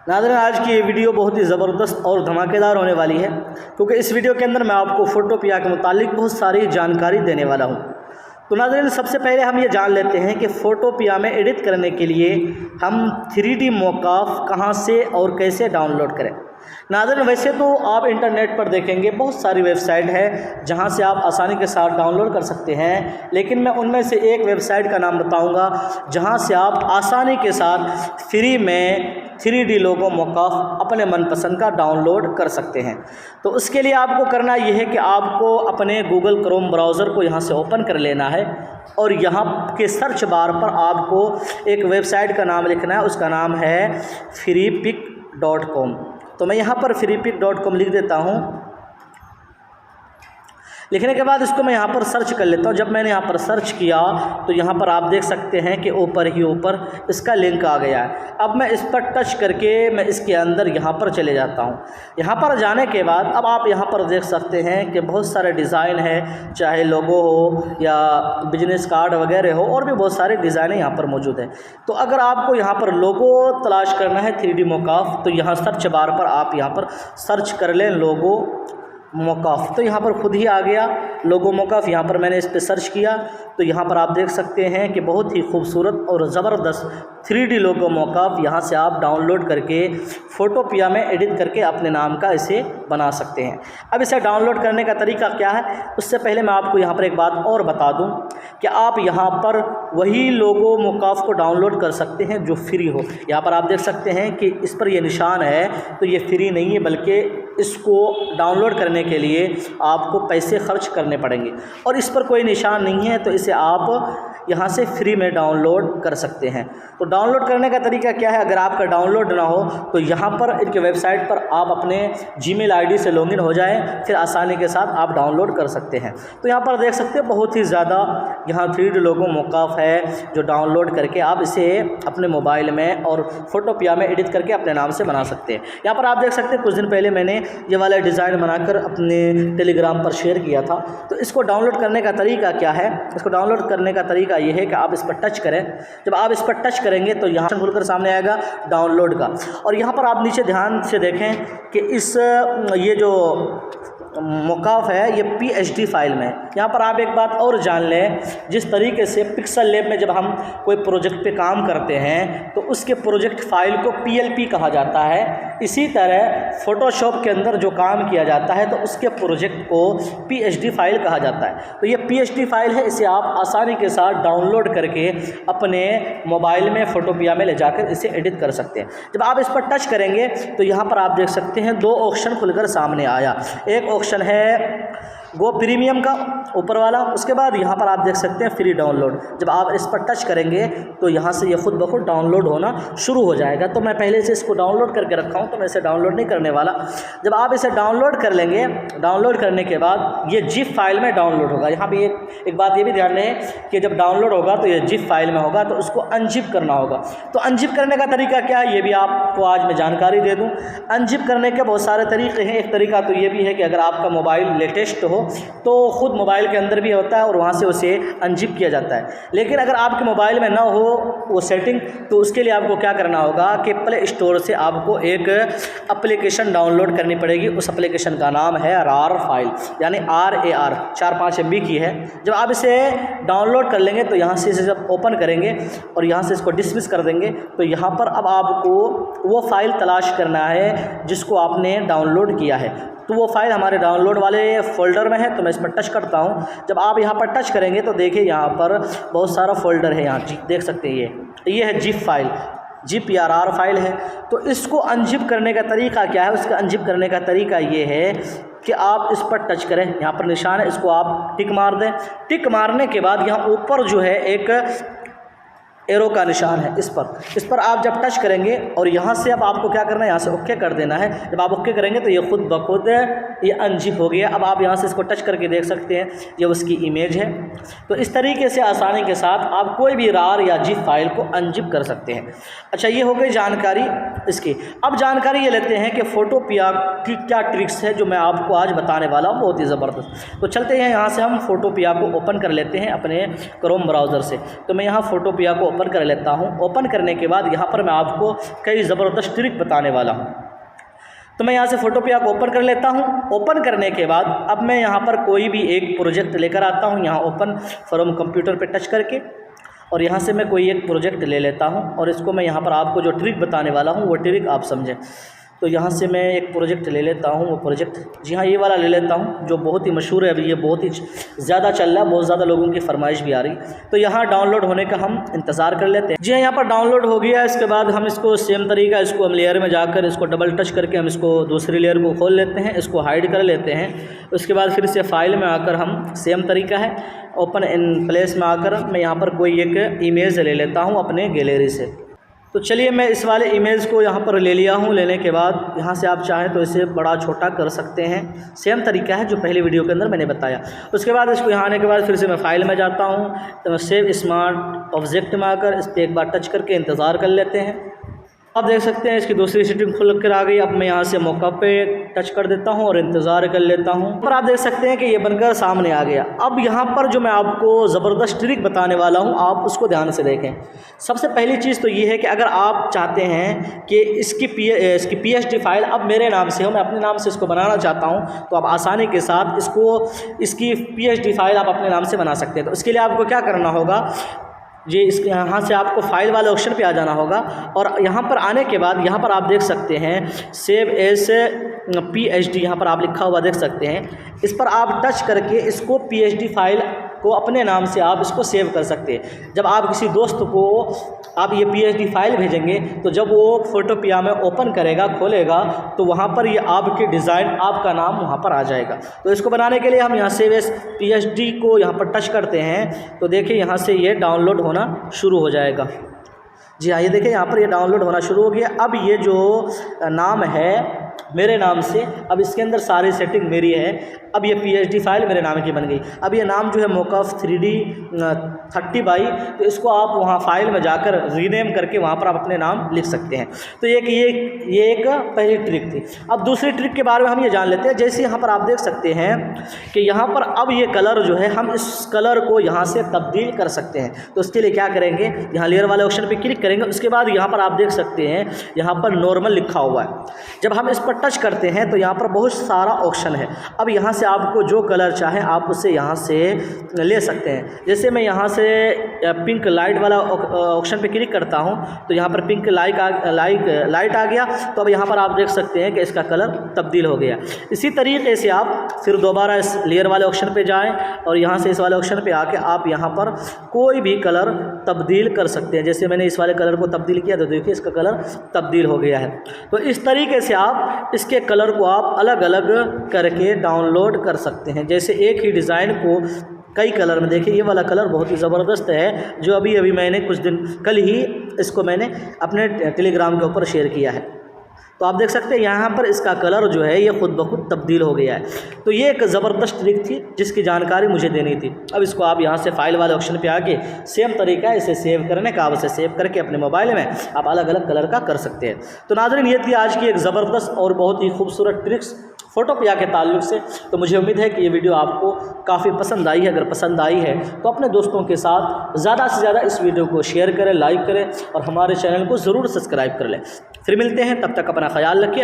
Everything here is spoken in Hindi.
नाज़रीन, आज की ये वीडियो बहुत ही ज़बरदस्त और धमाकेदार होने वाली है, क्योंकि इस वीडियो के अंदर मैं आपको फ़ोटोपिया के मुतालिक बहुत सारी जानकारी देने वाला हूँ। तो नाज़रीन, सबसे पहले हम ये जान लेते हैं कि फ़ोटोपिया में एडिट करने के लिए हम 3D मोकाफ कहाँ से और कैसे डाउनलोड करें। नाज़रीन, वैसे तो आप इंटरनेट पर देखेंगे बहुत सारी वेबसाइट है जहां से आप आसानी के साथ डाउनलोड कर सकते हैं, लेकिन मैं उनमें से एक वेबसाइट का नाम बताऊंगा जहां से आप आसानी के साथ फ्री में 3D लोगो मोकाफ अपने मनपसंद का डाउनलोड कर सकते हैं। तो उसके लिए आपको करना यह है कि आपको अपने गूगल क्रोम ब्राउज़र को यहाँ से ओपन कर लेना है और यहाँ के सर्च बार पर आपको एक वेबसाइट का नाम लिखना है। उसका नाम है freepik.com। तो मैं यहाँ पर freepik.com लिख देता हूँ। लिखने के बाद इसको मैं यहाँ पर सर्च कर लेता हूँ। जब मैंने यहाँ पर सर्च किया तो यहाँ पर आप देख सकते हैं कि ऊपर ही ऊपर इसका लिंक आ गया है। अब मैं इस पर टच करके मैं इसके अंदर यहाँ पर चले जाता हूँ। यहाँ पर जाने के बाद अब आप यहाँ पर देख सकते हैं कि बहुत सारे डिज़ाइन है, चाहे लोगो हो या बिजनेस कार्ड वगैरह हो, और भी बहुत सारे डिज़ाइन यहाँ पर मौजूद है। तो अगर आपको यहाँ पर लोगो तलाश करना है 3D मोकाफ, तो यहाँ सर्च बार पर आप यहाँ पर सर्च कर लें लोगो मोकाफ। तो यहाँ पर खुद ही आ गया लोगो मोकाफ। यहाँ पर मैंने इस पर सर्च किया तो यहाँ पर आप देख सकते हैं कि बहुत ही खूबसूरत और ज़बरदस्त 3D लोगो मोकाफ यहाँ से आप डाउनलोड करके फ़ोटोपिया में एडिट करके अपने नाम का इसे बना सकते हैं। अब इसे डाउनलोड करने का तरीका क्या है, उससे पहले मैं आपको यहाँ पर एक बात और बता दूँ कि आप यहाँ पर वही लोगो मोकाफ को डाउनलोड कर सकते हैं जो फ्री हो। यहाँ पर आप देख सकते हैं कि इस पर यह निशान है, तो ये फ्री नहीं है, बल्कि इसको डाउनलोड करने के लिए आपको पैसे खर्च करने पड़ेंगे, और इस पर कोई निशान नहीं है, तो इसे आप यहाँ से फ्री में डाउनलोड कर सकते हैं। तो डाउनलोड करने का तरीका क्या है, अगर आपका डाउनलोड ना हो तो यहाँ पर इनके वेबसाइट पर आप अपने जीमेल आईडी से लॉगिन हो जाएं, फिर आसानी के साथ आप डाउनलोड कर सकते हैं। तो यहाँ पर देख सकते हैं बहुत ही ज़्यादा यहाँ 3D लोगो मोकाफ है जो डाउनलोड करके आप इसे अपने मोबाइल में और फ़ोटोपिया में एडिट करके अपने नाम से बना सकते हैं। यहाँ पर आप देख सकते हैं कुछ दिन पहले मैंने ये वाला डिज़ाइन बनाकर अपने टेलीग्राम पर शेयर किया था। तो इसको डाउनलोड करने का तरीका क्या है, इसको डाउनलोड करने का तरीका ये है कि आप इस पर टच करें। जब आप इस पर टच करेंगे तो यहाँ से खुलकर सामने आएगा डाउनलोड का, और यहाँ पर आप नीचे ध्यान से देखें कि ये जो मोकाफ है ये PHD फाइल में है। यहाँ पर आप एक बात और जान लें, जिस तरीके से पिक्सल लैब में जब हम कोई प्रोजेक्ट पे काम करते हैं तो उसके प्रोजेक्ट फाइल को PLP कहा जाता है, इसी तरह फ़ोटोशॉप के अंदर जो काम किया जाता है तो उसके प्रोजेक्ट को PHD फाइल कहा जाता है। तो ये PHD फाइल है, इसे आप आसानी के साथ डाउनलोड करके अपने मोबाइल में फ़ोटोपिया में ले जाकर इसे एडिट कर सकते हैं। जब आप इस पर टच करेंगे तो यहाँ पर आप देख सकते हैं दो ऑप्शन खुलकर सामने आया। एक ऑप्शन है वो प्रीमियम का ऊपर वाला, उसके बाद यहाँ पर आप देख सकते हैं फ्री डाउनलोड। जब आप इस पर टच करेंगे तो यहाँ से ये खुद ब खुद डाउनलोड होना शुरू हो जाएगा। तो मैं पहले से इसको डाउनलोड करके रखा हूँ, तो मैं इसे डाउनलोड नहीं करने वाला। जब आप इसे डाउनलोड कर लेंगे, डाउनलोड करने के बाद ये जिप फाइल में डाउनलोड होगा। यहाँ पे एक बात ये भी ध्यान रहे कि जब डाउनलोड होगा तो ये जिप फाइल में होगा, तो उसको अनजिप करना होगा। तो अनजिप करने का तरीका क्या है ये भी आपको आज मैं जानकारी दे दूँ। अनजिप करने के बहुत सारे तरीके हैं। एक तरीका तो ये भी है कि अगर आपका मोबाइल लेटेस्ट हो तो खुद मोबाइल के अंदर भी होता है और वहाँ से उसे अनजिप किया जाता है। लेकिन अगर आपके मोबाइल में ना हो वो सेटिंग, तो उसके लिए आपको क्या करना होगा कि प्ले स्टोर से आपको एक एप्लीकेशन डाउनलोड करनी पड़ेगी। उस एप्लीकेशन का नाम है RAR फाइल, यानी RAR 4-5 MB की है। जब आप इसे डाउनलोड कर लेंगे तो यहाँ से इसे जब ओपन करेंगे और यहाँ से इसको डिसमिस कर देंगे, तो यहाँ पर अब आपको वो फाइल तलाश करना है जिसको आपने डाउनलोड किया है। तो वो फाइल हमारे डाउनलोड वाले फ़ोल्डर में है, तो मैं इसमें टच करता हूँ। जब आप यहाँ पर टच करेंगे तो देखिए यहाँ पर बहुत सारा फ़ोल्डर है। यहाँ देख सकते हैं ये है जिप फाइल, जिप या RAR फाइल है। तो इसको अनजिप करने का तरीका क्या है, उसका अनजिप करने का तरीका ये है कि आप इस पर टच करें। यहाँ पर निशान है, इसको आप टिक मार दें। टिक मारने के बाद यहाँ ऊपर जो है एक एरो का निशान है, इस पर आप जब टच करेंगे और यहाँ से अब आपको क्या करना है, यहाँ से ओके कर देना है। जब आप ओके करेंगे तो ये खुद ब खुद ये अनजिप हो गया। अब आप यहाँ से इसको टच करके देख सकते हैं ये उसकी इमेज है। तो इस तरीके से आसानी के साथ आप कोई भी RAR या जिप फाइल को अनजिप कर सकते हैं। अच्छा, ये हो गई जानकारी इसकी। अब जानकारी ये लेते हैं कि फोटोपिया की क्या ट्रिक्स है जो मैं आपको आज बताने वाला हूँ, बहुत ही ज़बरदस्त। तो चलते हैं यहाँ से हम फोटोपिया को ओपन कर लेते हैं अपने क्रोम ब्राउज़र से। तो मैं यहाँ फोटोपिया को ओपन कर लेता हूँ। ओपन करने के बाद यहाँ पर मैं आपको कई ज़बरदस्त ट्रिक बताने वाला हूँ। तो मैं यहाँ से फोटोपिया को ओपन कर लेता हूँ। ओपन करने के बाद अब मैं यहाँ पर कोई भी एक प्रोजेक्ट लेकर आता हूँ, यहाँ ओपन फ्रॉम कंप्यूटर पे टच करके, और यहाँ से मैं कोई एक प्रोजेक्ट ले लेता हूँ और इसको मैं यहाँ पर आपको जो ट्रिक बताने वाला हूँ वो ट्रिक आप समझें। तो यहाँ से मैं एक प्रोजेक्ट ले लेता हूँ, वो प्रोजेक्ट जी हाँ ये वाला ले लेता हूँ जो बहुत ही मशहूर है, अभी ये बहुत ही ज़्यादा चल रहा है, बहुत ज़्यादा लोगों की फरमाइश भी आ रही। तो यहाँ डाउनलोड होने का हम इंतज़ार कर लेते हैं। जी हाँ यहाँ पर डाउनलोड हो गया। इसके बाद हम इसको सेम तरीका, इसको हम लेयर में जाकर इसको डबल टच करके हम इसको दूसरी लेयर को खोल लेते हैं, इसको हाइड कर लेते हैं। उसके बाद फिर से फाइल में आकर हम सेम तरीका है ओपन इन प्लेस में आकर मैं यहाँ पर कोई एक इमेज ले लेता हूँ अपने गैलरी से। तो चलिए मैं इस वाले इमेज को यहाँ पर ले लिया हूँ। लेने के बाद यहाँ से आप चाहें तो इसे बड़ा छोटा कर सकते हैं, सेम तरीका है जो पहले वीडियो के अंदर मैंने बताया। उसके बाद इसको यहाँ आने के बाद फिर से मैं फाइल में जाता हूँ, तो मैं सेव स्मार्ट ऑब्जेक्ट में आकर इस पर एक बार टच करके इंतज़ार कर लेते हैं। आप देख सकते हैं इसकी दूसरी सेटिंग खुल कर आ गई। अब मैं यहाँ से मौका पे टच कर देता हूँ और इंतज़ार कर लेता हूँ। पर आप देख सकते हैं कि ये बनकर सामने आ गया। अब यहाँ पर जो मैं आपको ज़बरदस्त ट्रिक बताने वाला हूँ आप उसको ध्यान से देखें। सबसे पहली चीज़ तो ये है कि अगर आप चाहते हैं कि इसकी PSD फाइल अब मेरे नाम से हो, मैं अपने नाम से इसको बनाना चाहता हूँ, तो आप आसानी के साथ इसकी PSD फाइल आप अपने नाम से बना सकते हैं। तो इसके लिए आपको क्या करना होगा, ये इसके यहाँ से आपको फाइल वाले ऑप्शन पे आ जाना होगा और यहाँ पर आने के बाद यहाँ पर आप देख सकते हैं सेव एज PSD, यहाँ पर आप लिखा हुआ देख सकते हैं। इस पर आप टच करके इसको PSD फाइल को अपने नाम से आप इसको सेव कर सकते हैं। जब आप किसी दोस्त को आप ये PSD फाइल भेजेंगे तो जब वो फोटोपिया में ओपन करेगा, खोलेगा, तो वहाँ पर ये आपके डिज़ाइन, आपका नाम वहाँ पर आ जाएगा। तो इसको बनाने के लिए हम यहाँ सेव एज PSD को यहाँ पर टच करते हैं तो देखिए यहाँ से ये डाउनलोड होना शुरू हो जाएगा। जी हाँ ये देखिए यहाँ पर ये डाउनलोड होना शुरू हो गया। अब ये जो नाम है मेरे नाम से, अब इसके अंदर सारी सेटिंग मेरी है। अब ये PSD फाइल मेरे नाम की बन गई। अब ये नाम जो है मोकफ 3D 30 बाई, तो इसको आप वहाँ फाइल में जाकर रीनेम करके वहाँ पर आप अपने नाम लिख सकते हैं। तो ये एक पहली ट्रिक थी। अब दूसरी ट्रिक के बारे में हम ये जान लेते हैं। जैसे यहाँ पर आप देख सकते हैं कि यहाँ पर अब ये कलर जो है हम इस कलर को यहाँ से तब्दील कर सकते हैं। तो उसके लिए क्या करेंगे, यहाँ लेयर वाले ऑप्शन पर क्लिक करेंगे। उसके बाद यहाँ पर आप देख सकते हैं यहाँ पर नॉर्मल लिखा हुआ है। जब हम इस पर टच करते हैं तो यहाँ पर बहुत सारा ऑप्शन है। अब यहाँ से आपको जो कलर चाहे आप उसे यहाँ से ले सकते हैं। जैसे मैं यहाँ से पिंक लाइट वाला ऑप्शन पे क्लिक करता हूँ तो यहाँ पर पिंक लाइट आ गया। तो अब यहाँ पर आप देख सकते हैं कि इसका कलर तब्दील हो गया। इसी तरीके से आप फिर दोबारा इस लेयर वाले ऑप्शन पे जाएं और यहाँ से इस वाले ऑप्शन पे आके आप यहाँ पर कोई भी कलर तब्दील कर सकते हैं। जैसे मैंने इस वाले कलर को तब्दील किया तो देखिए इसका कलर तब्दील हो गया है। तो इस तरीके से आप इसके कलर को आप अलग अलग करके डाउनलोड कर सकते हैं। जैसे एक ही डिज़ाइन को कई कलर में, देखिए ये वाला कलर बहुत ही ज़बरदस्त है जो अभी मैंने कल ही इसको मैंने अपने टेलीग्राम के ऊपर शेयर किया है। तो आप देख सकते हैं यहाँ पर इसका कलर जो है ये खुद ब खुद तब्दील हो गया है। तो ये एक ज़बरदस्त ट्रिक थी जिसकी जानकारी मुझे देनी थी। अब इसको आप यहाँ से फाइल वाले ऑप्शन पे आके सेम तरीका है इसे सेव करने का, आप इसे सेव करके अपने मोबाइल में आप अलग अलग कलर का कर सकते हैं। तो नाज़रीन ये थी आज की एक ज़बरदस्त और बहुत ही खूबसूरत ट्रिक्स फोटोपिया के ताल्लुक से। तो मुझे उम्मीद है कि ये वीडियो आपको काफ़ी पसंद आई है। अगर पसंद आई है तो अपने दोस्तों के साथ ज़्यादा से ज़्यादा इस वीडियो को शेयर करें, लाइक करें और हमारे चैनल को ज़रूर सब्सक्राइब कर लें। फिर मिलते हैं, तब तक अपना ख्याल रखिए।